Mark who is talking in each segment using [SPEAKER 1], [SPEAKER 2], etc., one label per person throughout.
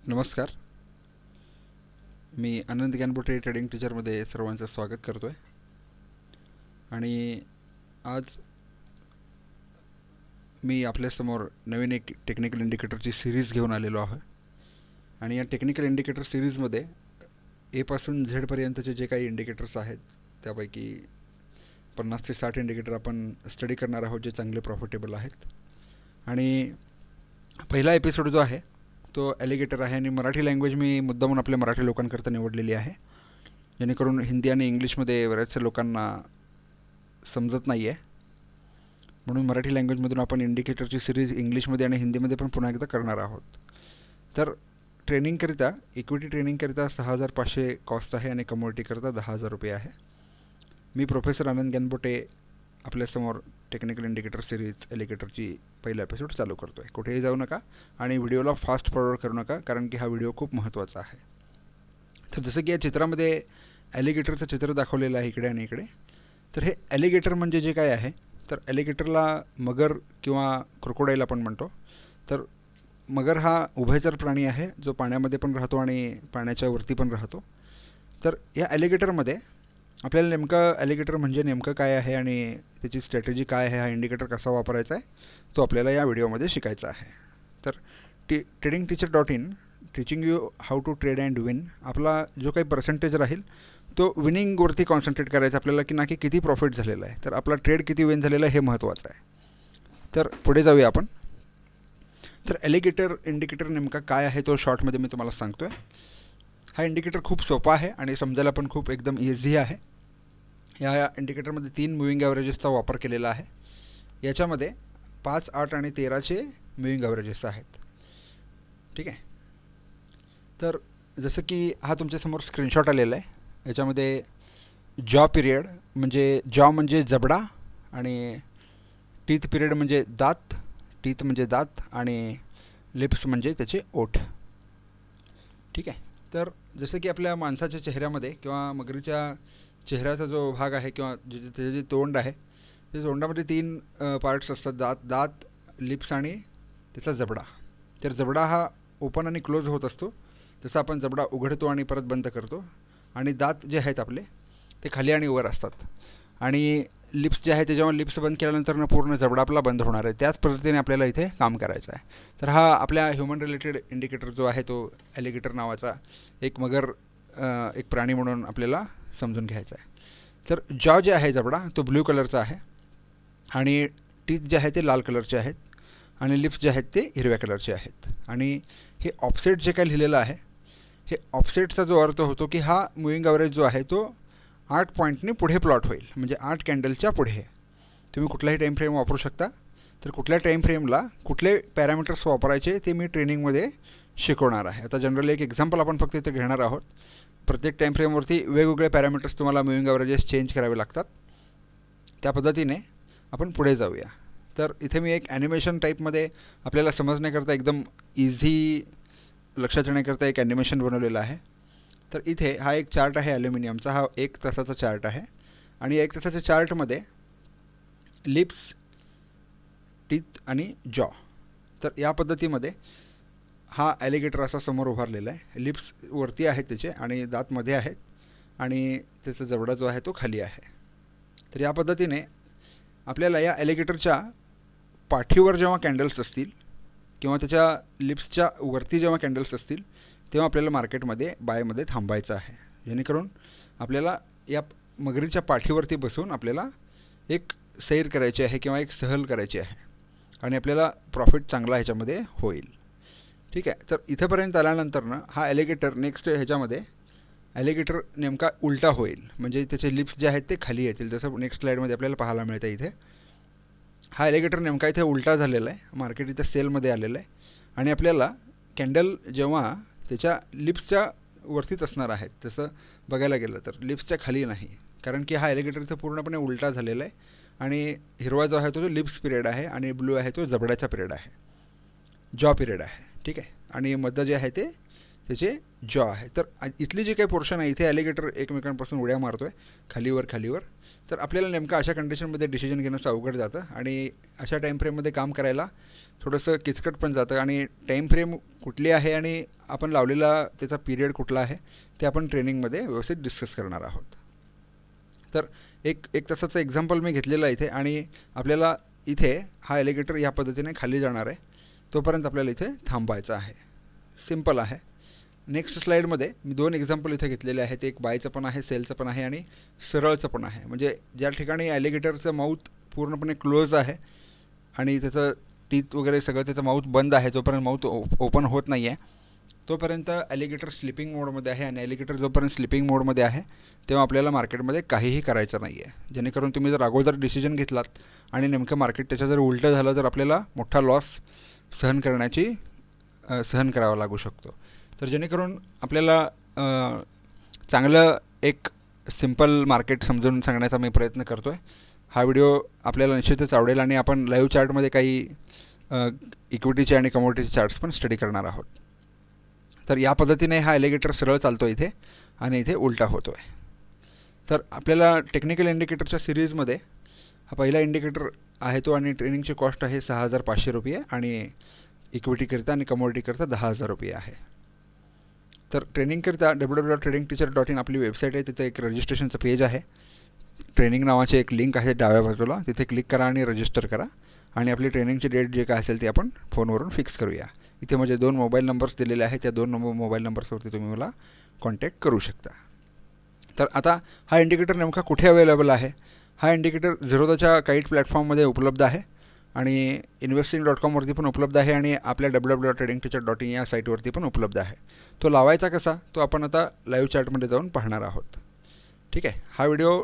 [SPEAKER 1] नमस्कार. मी आनंद ग्यानबोटे ट्रेडिंग टीचरमध्ये सर्वांचं स्वागत करतो आहे. आणि आज मी आपल्यासमोर नवीन एक टेक्निकल इंडिकेटरची सिरीज घेऊन आलेलो आहे. आणि या टेक्निकल इंडिकेटर सिरीजमध्ये एपासून झेडपर्यंतचे जे काही इंडिकेटर्स आहेत त्यापैकी 50 ते 60 इंडिकेटर आपण स्टडी करणार आहोत, जे चांगले प्रॉफिटेबल आहेत. आणि पहिला एपिसोड जो आहे तो ॲलिगेटर आहे. आणि मराठी लँग्वेज मी मुद्दामून आपल्या मराठी लोकांकरता निवडलेली आहे, जेणेकरून हिंदी आणि इंग्लिशमध्ये बऱ्याचशा लोकांना समजत नाही आहे. म्हणून मराठी लँग्वेजमधून आपण इंडिकेटरची सिरीज इंग्लिशमध्ये आणि हिंदीमध्ये पण पुन्हा एकदा करणार आहोत. तर ट्रेनिंगकरिता, इक्विटी ट्रेनिंगकरिता 6,500 कॉस्ट आहे आणि कमोडिटीकरिता 10,000 रुपये आहे. मी प्रोफेसर आनंद ग्यानबोटे आपल्यासमोर टेक्निकल इंडिकेटर सिरीज ॲलिगेटरची पहिला एपिसोड चालू करतो आहे. कुठेही जाऊ नका आणि व्हिडिओला फास्ट फॉरवर्ड करू नका, कारण की हा व्हिडिओ खूप महत्त्वाचा आहे. तर जसं की या चित्रामध्ये ॲलिगेटरचं चित्र दाखवलेलं आहे इकडे आणि इकडे. तर हे ॲलिगेटर म्हणजे जे काय आहे, तर ॲलिगेटरला मगर किंवा क्रोकोडाईल आपण म्हणतो. तर मगर हा उभयचर प्राणी आहे, जो पाण्यामध्ये पण राहतो आणि पाण्याच्या वरती पण राहतो. तर या ॲलिगेटरमध्ये आपल्याला नेमकं ॲलिगेटर म्हणजे नेमकं काय आहे आणि त्याची स्ट्रॅटेजी काय आहे, हा इंडिकेटर कसा वापरायचा आहे, तो आपल्याला या व्हिडिओमध्ये शिकायचा आहे. तर tradingteacher.in teaching you how to trade and win, आपला जो काही पर्सेंटेज राहील तो विनिंगवरती कॉन्सन्ट्रेट करायचा आपल्याला, की ना की किती प्रॉफिट झालेला आहे. तर आपला ट्रेड किती विन झालेला आहे हे महत्त्वाचं आहे. तर पुढे जाऊया आपण. तर ॲलिगेटर इंडिकेटर नेमका काय आहे तो शॉर्टमध्ये मी तुम्हाला सांगतो आहे. हा इंडिकेटर खूप सोपा आहे आणि समजायला पण खूप एकदम इझी आहे. या इंडिकेटरमध्ये 3 मूव्हिंग ॲव्हरेजेसचा वापर केलेला आहे. याच्यामध्ये 5, 8 आणि 13चे मूव्हिंग ॲव्हरेजेस आहेत. ठीक आहे. तर जसं की हा तुमच्यासमोर स्क्रीनशॉट आलेला आहे. याच्यामध्ये जॉ पिरियड म्हणजे जबडा, आणि टीथ पिरियड म्हणजे दात, टीथ म्हणजे दात, आणि लिप्स म्हणजे त्याचे ओठ. ठीक आहे. तर जसं की आपल्या माणसाच्या चेहऱ्यामध्ये किंवा मगरीच्या चेहऱ्याचा जो भाग आहे किंवा त्याचे जे तोंड आहे, त्या तोंडामध्ये 3 पार्ट्स असतात, दात, लिप्स आणि त्याचा जबडा. तर जबडा हा ओपन आणि क्लोज होत असतो, जसं आपण जबडा उघडतो आणि परत बंद करतो. आणि दात जे आहेत आपले ते खाली आणि वर असतात. आणि लिप्स जे आहे ते जेव्हा लिप्स बंद केल्यानंतर पूर्ण जबडा आपला बंद होणार आहे. त्याच पद्धतीने आपल्याला इथे काम करायचं आहे. तर हा आपल्या ह्युमन रिलेटेड इंडिकेटर जो आहे तो ॲलिगेटर नावाचा एक प्राणी म्हणून आपल्याला समजून घ्यायचा आहे. तर जॉ जे आहे जबडा तो ब्ल्यू कलरचा आहे, आणि टीथ जे आहे ते लाल कलरचे आहेत, आणि लिप्स जे आहेत ते हिरव्या कलरचे आहेत. आणि हे ऑफसेट जे काही लिहिलेलं आहे, हे ऑफसेटचा जो अर्थ होतो की हा मूव्हिंग ॲव्हरेज जो आहे तो 8 पॉईंटने पुढे प्लॉट होईल, म्हणजे 8 कॅन्डलच्या पुढे. तुम्ही कुठलाही टाईम फ्रेम वापरू शकता. तर कुठल्या टाईम फ्रेमला कुठले पॅरामीटर्स वापरायचे ते मी ट्रेनिंगमध्ये शिकवणार आहे. आता जनरली एक एक्झाम्पल आपण फक्त इथे घेणार आहोत. प्रत्येक टाईम फ्रेमवरती वेगवेगळे पॅरामीटर्स तुम्हाला मूव्हिंग ॲव्हरेजेस चेंज करावे लागतात. त्या पद्धतीने आपण पुढे जाऊया. तर इथे मी एक ॲनिमेशन टाईपमध्ये आपल्याला समजण्याकरता एकदम इझी लक्षात येण्याकरता एक ॲनिमेशन बनवलेलं आहे. तर इथे हा एक चार्ट आहे ॲल्युमिनियमचा. हा 1 तासाचा चार्ट आहे. आणि 1 तासाच्या चार्टमध्ये लिप्स, टीथ आणि जॉ, तर या पद्धतीमध्ये हा ॲलिगेटर असा समोर उभारलेला आहे. लिप्स वरती आहेत त्याचे, आणि दात मध्ये आहेत, आणि त्याचा जबडा जो आहे तो खाली आहे. तर या पद्धतीने आपल्याला या ॲलिगेटरच्या पाठीवर जेव्हा कॅन्डल्स असतील किंवा त्याच्या लिप्सच्या वरती जेव्हा कॅन्डल्स असतील तेव्हा आपल्याला मार्केटमध्ये बायमध्ये थांबायचं आहे, जेणेकरून आपल्याला या मगरीच्या पाठीवरती बसून आपल्याला एक सैर करायची आहे किंवा एक सहल करायची आहे, आणि आपल्याला प्रॉफिट चांगला ह्याच्यामध्ये होईल. ठीक आहे. तर इथंपर्यंत आल्यानंतरनं हा ॲलिगेटर नेक्स्ट ह्याच्यामध्ये ॲलिगेटर नेमका उलटा होईल, म्हणजे त्याचे लिप्स जे आहेत ते खाली येतील, जसं नेक्स्ट स्लाईडमध्ये आपल्याला पाहायला मिळतं. इथे हा ॲलिगेटर नेमका इथे उलटा झालेला आहे. मार्केट इथे सेलमध्ये आलेलं आहे, आणि आपल्याला कॅन्डल जेव्हा त्याच्या लिप्सच्या वरतीच असणार आहेत, तसं बघायला गेलं तर लिप्सच्या खाली नाही, कारण की हा ॲलिगेटर इथं पूर्णपणे उलटा झालेला आहे. आणि हिरवा जो आहे तो लिप्स पिरियड आहे, आणि ब्लू आहे तो जबड्याचा पिरियड आहे, जॉ पिरियड आहे. ठीक आहे. आणि मध्य जे आहे ते त्याचे जॉ आहे. तर इथली जी काही पोर्शन आहे इथे ॲलिगेटर एकमेकांपासून उड्या मारतो आहे खालीवर खालीवर. तर आपल्याला नेमकं अशा कंडिशनमध्ये डिसिजन घेणंसं अवघड जातं, आणि अशा टाईम फ्रेममध्ये काम करायला थोडंसं किचकट पण जातं. आणि टाईम फ्रेम कुठली आहे आणि आपण लावलेला त्याचा पिरियड कुठला आहे ते आपण ट्रेनिंगमध्ये व्यवस्थित डिस्कस करणार आहोत. तर एक तासाचं एक्झाम्पल मी घेतलेलं आहे इथे आणि आपल्याला इथे हा ॲलिगेटर या पद्धतीने खाली जाणार आहे, तोपर्यंत आपल्याला इथे थांबायचं आहे. सिम्पल आहे. नेक्स्ट स्लाईडमध्ये मी 2 एक्झाम्पल इथे घेतलेले आहेत. एक बायचं पण आहे, सेलचं पण आहे आणि सरळचं पण आहे. म्हणजे ज्या ठिकाणी ॲलिगेटरचं माउथ पूर्णपणे क्लोज आहे आणि त्याचं टीथ वगैरे सगळं त्याचं माउथ बंद आहे, जोपर्यंत माउथ ओपन होत नाही आहे तोपर्यंत ॲलिगेटर स्लिपिंग मोडमध्ये आहे. आणि ॲलिगेटर जोपर्यंत स्लिपिंग मोडमध्ये आहे तेव्हा आपल्याला मार्केटमध्ये काहीही करायचं नाही आहे. जेणेकरून तुम्ही जर अगोदर डिसिजन घेतलात आणि नेमकं मार्केट त्याच्या जर उलटं झालं तर आपल्याला मोठा लॉस सहन करावा लागू शकतो. तर जेणेकरून आपल्याला चांगलं एक सिम्पल मार्केट समजून सांगण्याचा मी प्रयत्न करतो आहे. हा व्हिडिओ आपल्याला निश्चितच आवडेल आणि आपण लाईव्ह चार्टमध्ये काही इक्विटीचे आणि कमोडिटीचे चार्ट्स पण स्टडी करणार आहोत. तर या पद्धतीने हा ॲलिगेटर सरळ चालतो इथे आणि इथे उलटा होतो आहे. तर आपल्याला टेक्निकल इंडिकेटरच्या सिरीजमध्ये हा पहिला इंडिकेटर आहे तो आणि ट्रेनिंगची कॉस्ट आहे 6,500 रुपये आणि इक्विटीकरिता आणि कमोडिटीकरिता 10,000 रुपये आहे. तर ट्रेनिंगकरिता www.tradingteacher.in आपली वेबसाईट आहे. तिथे एक रजिस्ट्रेशनचं पेज आहे. ट्रेनिंग नावाची एक लिंक आहे डाव्या बाजूला, तिथे क्लिक करा आणि रजिस्टर करा आणि आपली ट्रेनिंगची डेट जे काय असेल ते आपण फोनवरून फिक्स करूया. इथे माझे 2 मोबाईल नंबर्स दिलेले आहेत. त्या 2 मोबाईल नंबर्सवरती तुम्ही मला कॉन्टॅक्ट करू शकता. तर आता हा इंडिकेटर नेमका कुठे अवेलेबल आहे? हा इंडिकेटर झिरोदाच्या काईट प्लॅटफॉर्ममध्ये उपलब्ध आहे आणि investing.com वरती पण उपलब्ध आहे आणि आपल्या www.tradingteacher.in या साईटवरती पण उपलब्ध आहे. तो लावायचा कसा तो आपण आता लाईव्ह चार्टमध्ये जाऊन पाहणार आहोत. ठीक आहे. हा व्हिडिओ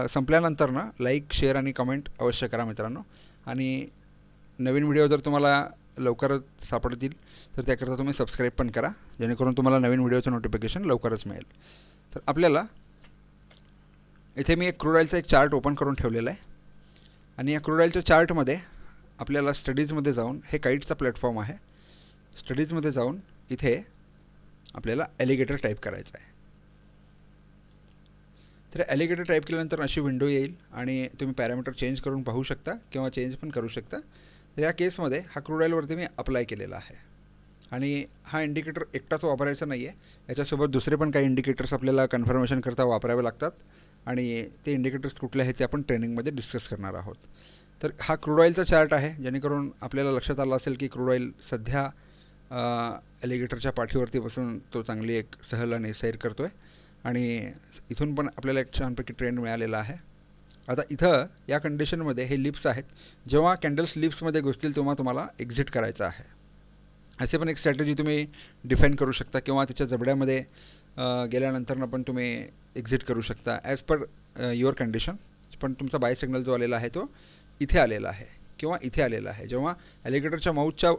[SPEAKER 1] संपल्यानंतर ना लाईक, शेअर आणि कमेंट अवश्य करा मित्रांनो. आणि नवीन व्हिडिओ जर तुम्हाला लवकरच सापडतील तर त्याकरता तुम्ही सबस्क्राईब पण करा, जेणेकरून तुम्हाला नवीन व्हिडिओचं नोटिफिकेशन लवकरच मिळेल. तर आपल्याला इथे मी एक क्रूड ऑईलचा एक चार्ट ओपन करून ठेवलेला आहे आणि या क्रूड ऑईलच्या चार्टमध्ये आपल्याला स्टडीजमध्ये जाऊन, हे काईटचा प्लॅटफॉर्म आहे, स्टडीजमध्ये जाऊन इथे आपल्याला ॲलिगेटर टाईप करायचं आहे. तर ॲलिगेटर टाईप केल्यानंतर अशी विंडो येईल आणि तुम्ही पॅरामीटर चेंज करून पाहू शकता किंवा चेंज पण करू शकता. तर या केसमध्ये हा क्रूड ऑईलवरती मी अप्लाय केलेला आहे आणि हा इंडिकेटर एकटाच वापरायचा नाही आहे. याच्यासोबत दुसरे पण काही इंडिकेटर्स आपल्याला कन्फर्मेशन करता वापरावे लागतात आणि ते इंडिकेटर्स कुठले आहेत ते आपण ट्रेनिंगमध्ये डिस्कस करणार आहोत. तर हा क्रूड ऑईलचा चार्ट आहे, जेणेकरून आपल्याला लक्षात आलं असेल की क्रूड ऑईल सध्या ॲलिगेटरच्या पाठीवरती बसून तो चांगली एक सहल आणि सैर करतो आहे आणि इथून पण आपल्याला एक छानपैकी ट्रेंड मिळालेला आहे. आता इथं या कंडिशनमध्ये हे लिप्स आहेत. जेव्हा कॅन्डल्स लिप्समध्ये घुसतील तेव्हा तुम्हाला एक्झिट करायचं आहे. असे पण एक स्ट्रॅटेजी तुम्ही डिफाईन करू शकता किंवा त्याच्या जबड्यामध्ये गेल्यानंतर पण तुम्ही एक्झिट करू शकता ॲज पर युअर कंडिशन. पण तुमचा बाय सिग्नल जो आलेला आहे तो इथे आलेला आहे किंवा इथे आलेला आहे. जेव्हा ॲलिगेटरच्या माउथच्या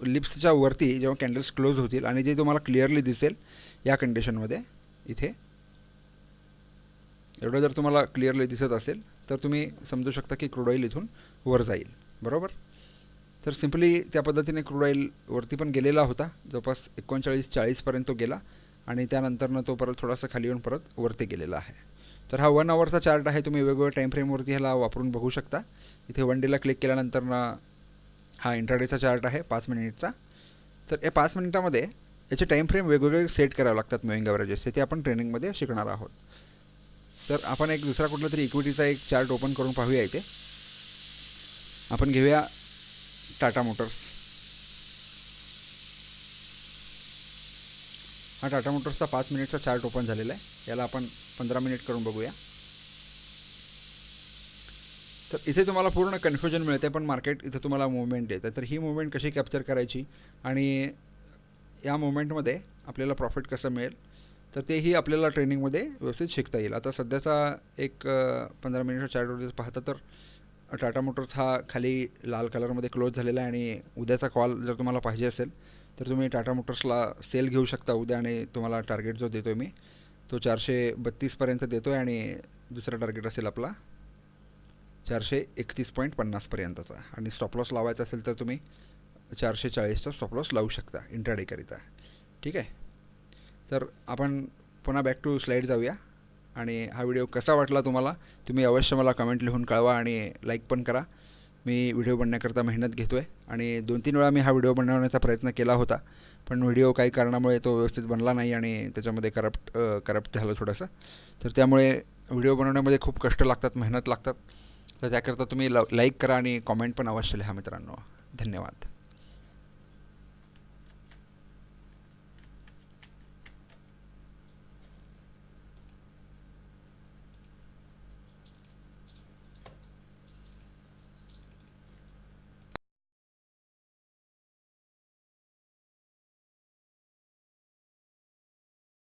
[SPEAKER 1] लिप्सच्या वरती जेव्हा कॅन्डल्स क्लोज होतील आणि जे तुम्हाला क्लिअरली दिसेल या कंडिशनमध्ये इथे एवढं जर तुम्हाला क्लिअरली दिसत असेल तर तुम्ही समजू शकता की क्रूड ऑईल इथून वर जाईल. बरोबर. तर सिम्पली त्या पद्धतीने क्रूड ऑईल वरती पण गेलेला होता, जवळपास 39-40पर्यंत तो गेला आणि त्यानंतरनं तो परत थोडासा खाली येऊन परत वरती गेलेला आहे. तर हा 1 आवरचा चार्ट आहे. तुम्ही वेगवेगळ्या टाईम फ्रेमवरती ह्याला वापरून बघू शकता. इथे 1 डेला क्लिक केल्यानंतरनं हा इंट्राडेचा चार्ट आहे 5 मिनिटचा. तर या 5 मिनिटामध्ये याचे टाईम फ्रेम वेगवेगळे सेट करावे लागतात मुव्हिंग ॲव्हरेजेस, ते आपण ट्रेनिंगमध्ये शिकणार आहोत. तर आपण एक दुसरा कुठला तरी इक्विटीचा एक चार्ट ओपन करून पाहूया. इथे आपण घेऊया टाटा मोटर्स. हा टाटा मोटर्सचा 5 मिनिटचा चार्ट ओपन झालेला आहे. याला आपण 15 मिनिट करून बघूया. तर इथे तुम्हाला पूर्ण कन्फ्युजन मिळते, पण मार्केट इथे तुम्हाला मुवमेंट येते. तर ही मुवमेंट कशी कॅप्चर करायची आणि या मुवमेंटमध्ये आपल्याला प्रॉफिट कसं मिळेल तर तेही आपल्याला ट्रेनिंगमध्ये व्यवस्थित शिकता येईल. आता सध्याचा एक 15 मिनिटचा चार्टवरती पाहता तर टाटा मोटर्स हा खाली लाल कलरमध्ये क्लोज झालेला आहे आणि उद्याचा कॉल जर तुम्हाला पाहिजे असेल तर तुम्ही टाटा मोटर्सला सेल घेऊ शकता उद्या आणि तुम्हाला टार्गेट जो देतो आहे मी तो 432पर्यंत देतो आहे आणि दुसरा टार्गेट असेल आपला 431.50 पर्यंतचा आणि स्टॉप लॉस लावायचा असेल तर तुम्ही 440चा स्टॉप लॉस लावू शकता इंट्राडेकरिता. ठीक आहे. तर आपण पुन्हा बॅक टू स्लाईड जाऊया आणि हा व्हिडिओ कसा वाटला तुम्हाला तुम्ही अवश्य मला कमेंट लिहून कळवा आणि लाईक पण करा. मी व्हिडिओ बनवण्याकरता मेहनत घेतो आहे आणि 2-3 वेळा मी हा व्हिडिओ बनवण्याचा प्रयत्न केला होता, पण व्हिडिओ काही कारणामुळे तो व्यवस्थित बनला नाही आणि त्याच्यामध्ये करप्ट झालं थोडंसं. तर त्यामुळे व्हिडिओ बनवण्यामध्ये खूप कष्ट लागतात, मेहनत लागतात. तर त्याकरता तुम्ही लाईक करा आणि कॉमेंट पण अवश्य लिहा मित्रांनो. धन्यवाद.